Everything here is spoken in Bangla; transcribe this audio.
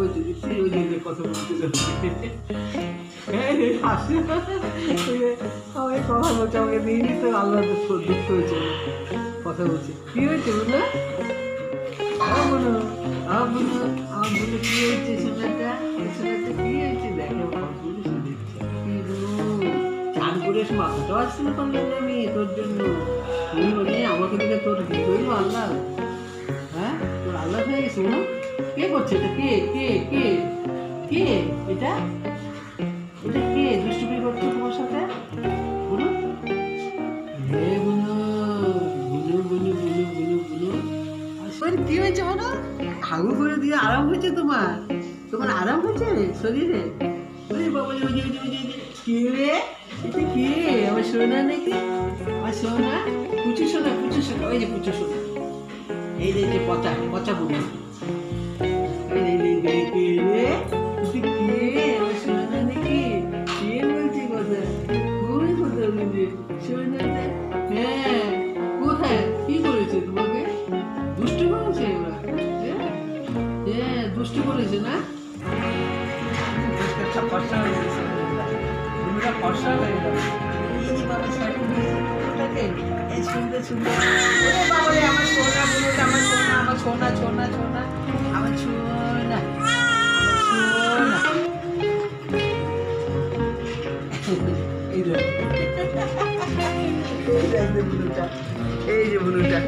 হয়েছে দেখছি ওই যে কথা বলছিল হাসি আমাকে কথা বলছে আমাকে দিইনি তো আল্লাহ দুঃখ হয়েছে কথা বলছে কি হয়েছে বলো বলো আমার বলে কি হয়েছে সোনাটা কি হয়েছে দেখে ফটোগুলো সে দেখছে চান করে এসে মাথাটাও আসছে না পারলাম না আমি তোর জন্য তুই বলে আমাকে দেখে তোর হৃদয় আল্লাহ হ্যাঁ তোর আল্লাহ হয়ে গেছে বলো কে করছে এটা কে কে কে কে এটা এটা কে দুষ্টুমি করছে তোমার সাথে বলো হে বলো বলো বলো বলো বলো বলো আসলে কি হয়েছে বলো হাগু করে দিয়ে আরাম হয়েছে তোমার আরাম হয়েছে শরীরে ওরে বাবা কে রে এটা কে আমার সোনা নাকি আমার সোনা পুচু সোনা ওই যে পুচু সোনা এই যে পচা পুচু কে রে কে আমার সোনা নাকি কে বলছে কথা কোন কথা বলছে সোনাটা হ্যাঁ কোথায় কি করেছে তোমাকে দুষ্টু করেছে ওরা হ্যাঁ দুষ্টু করেছে না ফর্সা হয়ে গেছে ফর্সা হয়ে গেল এই যে বাবা শাড়ি দিয়েছে এই সুন্দর সুন্দর ওরে বাবা রে আমার সোনা বলুন আমার সোনা আমার সোনা এই যে বুনুটা